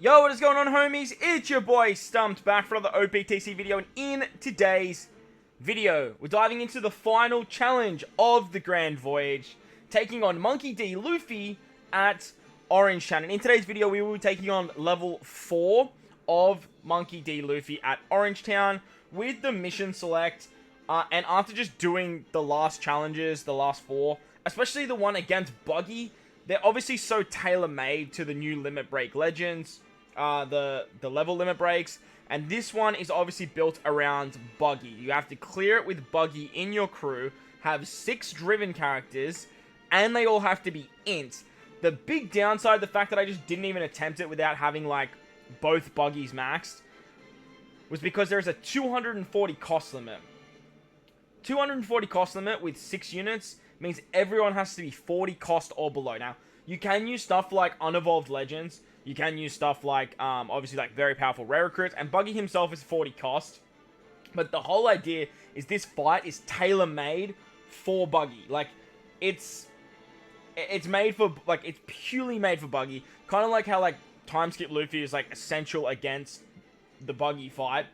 Yo, what is going on, homies? It's your boy StumpD back for another OPTC video, and in today's video, we're diving into the final challenge of the Grand Voyage, taking on Monkey D. Luffy at Orange Town. And in today's video, we will be taking on level 4 of Monkey D. Luffy at Orange Town with the mission select. And after just doing the last challenges, the last 4, especially the one against Buggy, they're obviously so tailor-made to the new Limit Break Legends, the level limit breaks, and this one is obviously built around Buggy. You have to clear it with Buggy in your crew, have 6 driven characters, and they all have to be INT. The big downside, the fact that I just didn't even attempt it without having, like, both Buggies maxed, was because there's a 240 cost limit. 240 cost limit with 6 units means everyone has to be 40 cost or below. Now, you can use stuff like Unevolved Legends. You can use stuff like, obviously, like, very powerful rare recruits. And Buggy himself is 40 cost. But the whole idea is this fight is tailor-made for Buggy. Like, it's made for, like, it's purely made for Buggy. Kind of like how, like, Time Skip Luffy is, like, essential against the Buggy fight.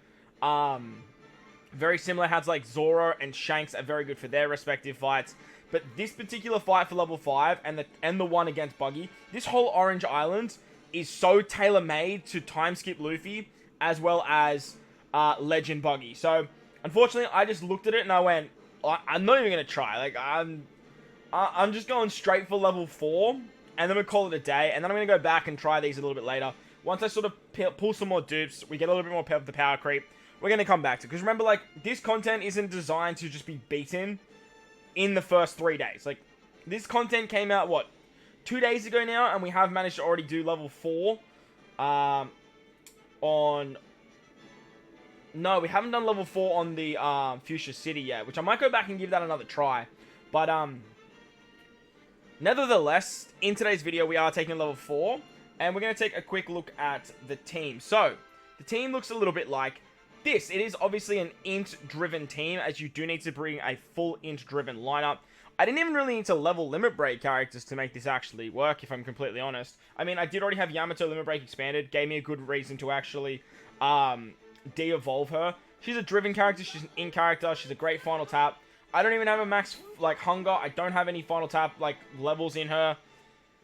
Very similar how it's like Zoro and Shanks are very good for their respective fights. But this particular fight for level 5 and the one against Buggy, this whole Orange Island is so tailor-made to Time Skip Luffy as well as Legend Buggy. So, unfortunately, I just looked at it and I went, I'm not even going to try. Like, I'm just going straight for level 4, and then we'll call it a day. And then I'm going to go back and try these a little bit later. Once I sort of pull some more dupes, we get a little bit more of the power creep, we're going to come back to it. Because remember, like, this content isn't designed to just be beaten in the first 3 days. Like, this content came out, what, 2 days ago now, and we have managed to already do level 4 on... No, we haven't done level 4 on the Fuchsia City yet, which I might go back and give that another try. But, nevertheless, in today's video, we are taking level 4, and we're going to take a quick look at the team. So, the team looks a little bit like this. It is obviously an INT-driven team, as you do need to bring a full INT-driven lineup. I didn't even really need to level Limit Break characters to make this actually work, if I'm completely honest. I mean, I did already have Yamato Limit Break expanded, gave me a good reason to actually de-evolve her. She's a driven character, she's an INT character, she's a great final tap. I don't even have a max, like, hunger. I don't have any final tap, like, levels in her.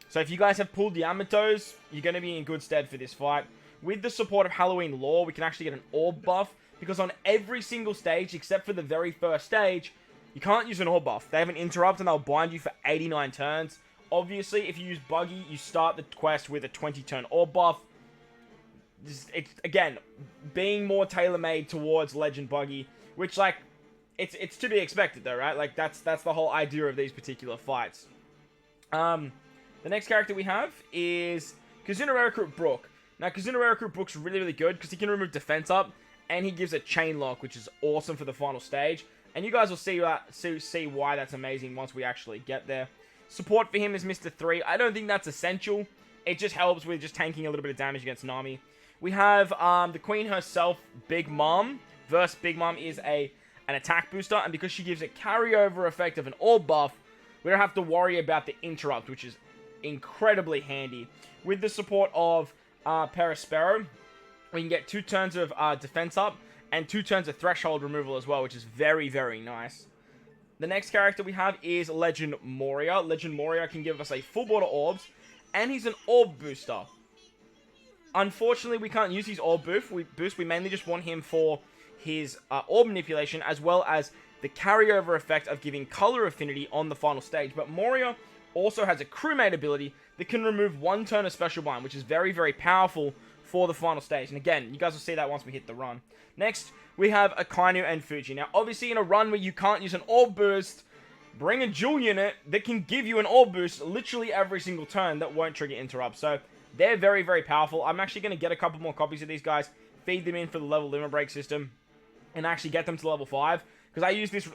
So if you guys have pulled Yamatos, you're going to be in good stead for this fight. With the support of Halloween Lore, we can actually get an orb buff, because on every single stage, except for the very first stage, you can't use an orb buff. They have an interrupt, and they'll bind you for 89 turns. Obviously, if you use Buggy, you start the quest with a 20-turn orb buff. It's, again, being more tailor-made towards Legend Buggy, which, like, it's to be expected, though, right? Like, that's the whole idea of these particular fights. The next character we have is Kazuna Rare Recruit Brook. Now, Kazuna Rare Recruit Brook's really, really good, because he can remove defense up, and he gives a chain lock, which is awesome for the final stage. And you guys will see why that's amazing once we actually get there. Support for him is Mr. 3. I don't think that's essential. It just helps with just tanking a little bit of damage against Nami. We have the Queen herself, Big Mom. Versus Big Mom is an attack booster. And because she gives a carryover effect of an orb buff, we don't have to worry about the interrupt, which is incredibly handy. With the support of Perispero, we can get 2 turns of defense up and 2 turns of threshold removal as well, which is very, very nice. The next character we have is Legend Moria. Legend Moria can give us a full board of orbs, and he's an orb booster. Unfortunately, we can't use his orb boost. We mainly just want him for his orb manipulation, as well as the carryover effect of giving color affinity on the final stage. But Moria also has a crewmate ability that can remove 1 turn of special bind, which is very, very powerful for the final stage. And again, you guys will see that once we hit the run. Next, we have Akainu and Fuji. Now, obviously, in a run where you can't use an orb boost, bring a dual unit that can give you an orb boost literally every single turn that won't trigger interrupt. So, they're very, very powerful. I'm actually going to get a couple more copies of these guys, feed them in for the level limit break system, and actually get them to level 5. Because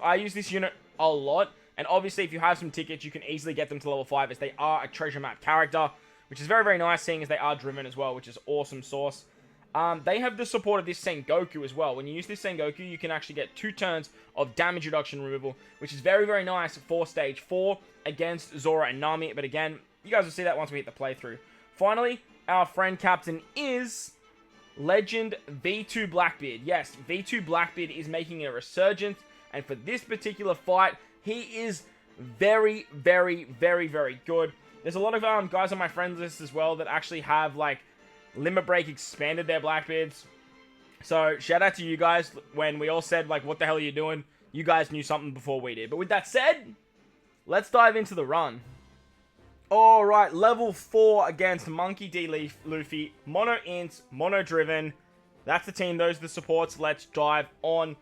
I use this unit a lot. And obviously, if you have some tickets, you can easily get them to level 5, as they are a treasure map character, which is very, very nice, seeing as they are driven as well, which is awesome sauce. They have the support of this Sengoku as well. When you use this Sengoku, you can actually get 2 turns of damage reduction removal, which is very, very nice for stage 4 against Zoro and Nami. But again, you guys will see that once we hit the playthrough. Finally, our friend captain is Legend V2 Blackbeard. Yes, V2 Blackbeard is making a resurgence, and for this particular fight, he is very, very, very, very good. There's a lot of guys on my friends list as well that actually have, like, Limit Break expanded their Blackbeards. So, shout out to you guys. When we all said, like, what the hell are you doing? You guys knew something before we did. But with that said, let's dive into the run. Alright, level 4 against Monkey D. Luffy. Mono Int, Mono Driven. That's the team, those are the supports. Let's dive on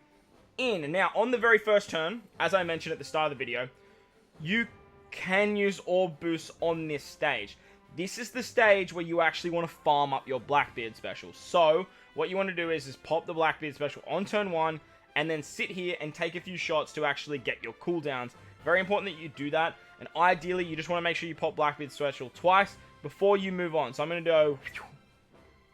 in. Now, on the very first turn, as I mentioned at the start of the video, you can use Orb Boost on this stage. This is the stage where you actually want to farm up your Blackbeard special. So, what you want to do is pop the Blackbeard special on turn 1, and then sit here and take a few shots to actually get your cooldowns. Very important that you do that, and ideally, you just want to make sure you pop Blackbeard special twice before you move on. So I'm going to go...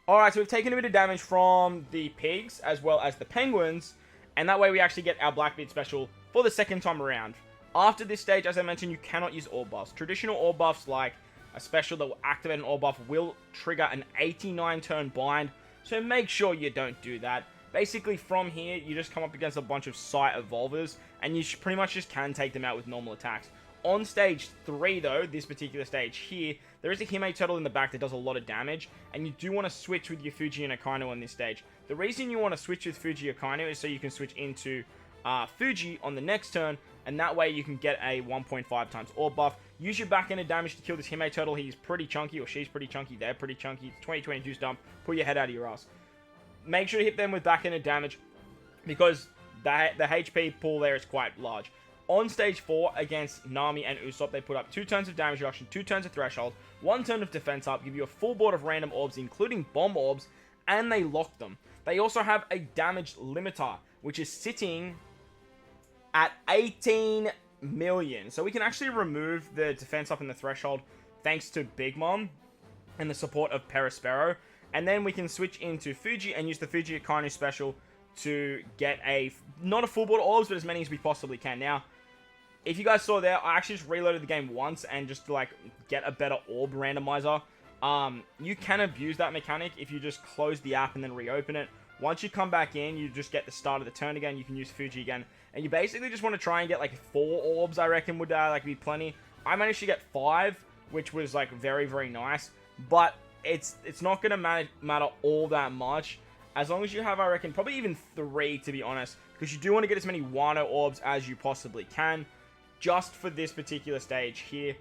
Alright, so we've taken a bit of damage from the pigs, as well as the penguins, and that way we actually get our Blackbeard special for the second time around. After this stage, as I mentioned, you cannot use orb buffs. Traditional orb buffs, like a special that will activate an orb buff, will trigger an 89 turn bind, so make sure you don't do that. Basically, from here, you just come up against a bunch of Sight Evolvers, and you pretty much just can take them out with normal attacks. On stage 3, though, this particular stage here, there is a Hime Turtle in the back that does a lot of damage, and you do want to switch with your Fuji and Akainu on this stage. The reason you want to switch with Fuji Akainu is so you can switch into Fuji on the next turn, and that way you can get a 1.5 times orb buff. Use your back end of damage to kill this Hime Turtle. He's pretty chunky, or she's pretty chunky, they're pretty chunky. It's 2022 Stump. Pull your head out of your ass. Make sure to hit them with back end of damage, because the HP pool there is quite large. On stage 4 against Nami and Usopp, they put up 2 turns of damage reduction, 2 turns of threshold, 1 turn of defense up, give you a full board of random orbs, including bomb orbs, and they lock them. They also have a damage limiter, which is sitting at 18 million. So we can actually remove the defense up in the threshold thanks to Big Mom and the support of Perispero. And then we can switch into Fuji and use the Fuji Akainu special to get not a full board of orbs, but as many as we possibly can. Now, if you guys saw there, I actually just reloaded the game once and just to, like, get a better orb randomizer. You can abuse that mechanic if you just close the app and then reopen it. Once you come back in, you just get the start of the turn again. You can use Fuji again. And you basically just want to try and get, like, 4 orbs, I reckon, would, like, be plenty. I managed to get 5, which was, like, very, very nice. But it's not going to matter all that much. As long as you have, I reckon, probably even 3, to be honest. Because you do want to get as many Wano orbs as you possibly can. Just for this particular stage here.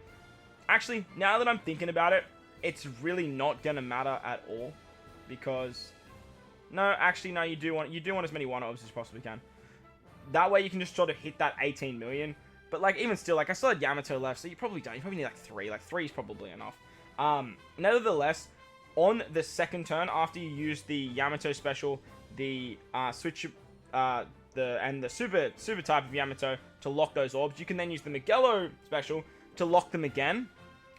Actually, now that I'm thinking about it, it's really not going to matter at all. Because... No, actually, no, you do want as many Wano orbs as you possibly can. That way you can just sort of hit that 18 million. But, like, even still, like, I still had Yamato left, so you probably don't. You probably need, like, 3. Like, 3 is probably enough. Nevertheless, on the second turn, after you use the Yamato special, the switch, the super type of Yamato to lock those orbs, you can then use the Magello special to lock them again.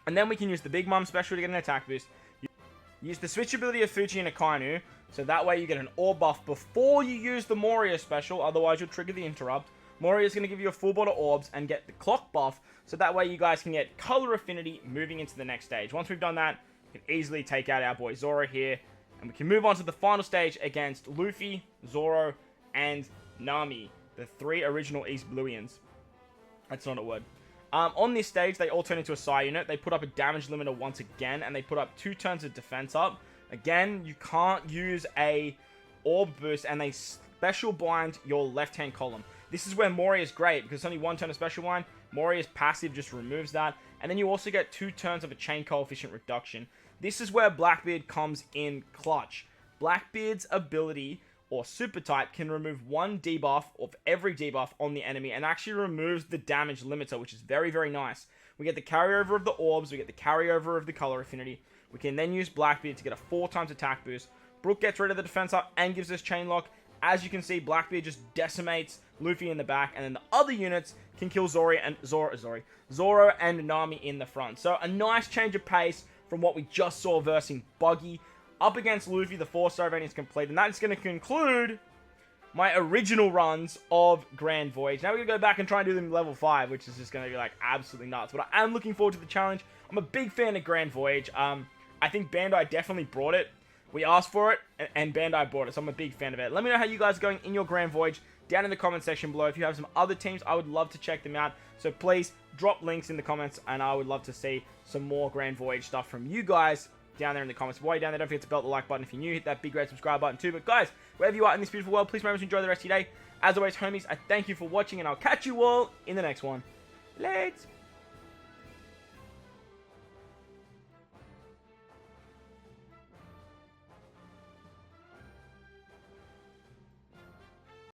And then we can use the Big Mom special to get an attack boost. Use the switch ability of Fuji and Akainu, so that way you get an orb buff before you use the Moria special, otherwise you'll trigger the interrupt. Moria is going to give you a full board of orbs and get the clock buff, so that way you guys can get color affinity moving into the next stage. Once we've done that, we can easily take out our boy Zoro here, and we can move on to the final stage against Luffy, Zoro, and Nami, the 3 original East Blueians. That's not a word. On this stage, they all turn into a Psy unit. They put up a damage limiter once again, and they put up 2 turns of defense up. Again, you can't use a orb boost, and they special bind your left-hand column. This is where Moria is great, because it's only 1 turn of special bind. Moria's passive just removes that. And then you also get 2 turns of a chain coefficient reduction. This is where Blackbeard comes in clutch. Blackbeard's ability, or super type, can remove 1 debuff of every debuff on the enemy, and actually removes the damage limiter, which is very, very nice. We get the carryover of the orbs, we get the carryover of the color affinity. We can then use Blackbeard to get a 4 times attack boost. Brook gets rid of the defense up and gives us chain lock. As you can see, Blackbeard just decimates Luffy in the back, and then the other units can kill Zoro and Nami in the front. So a nice change of pace from what we just saw versing Buggy. Up against Luffy, the 4-star event is complete, and that's going to conclude my original runs of Grand Voyage. Now we're going to go back and try and do them level 5, which is just going to be, like, absolutely nuts. But I am looking forward to the challenge. I'm a big fan of Grand Voyage. I I think Bandai definitely brought it. We asked for it, and Bandai brought it, so I'm a big fan of it. Let me know how you guys are going in your Grand Voyage down in the comment section below. If you have some other teams, I would love to check them out. So please drop links in the comments, and I would love to see some more Grand Voyage stuff from you guys down there in the comments. While you're down there, don't forget to belt the like button if you're new. Hit that big red subscribe button too. But guys, wherever you are in this beautiful world, please remember to enjoy the rest of your day. As always, homies, I thank you for watching, and I'll catch you all in the next one. Let's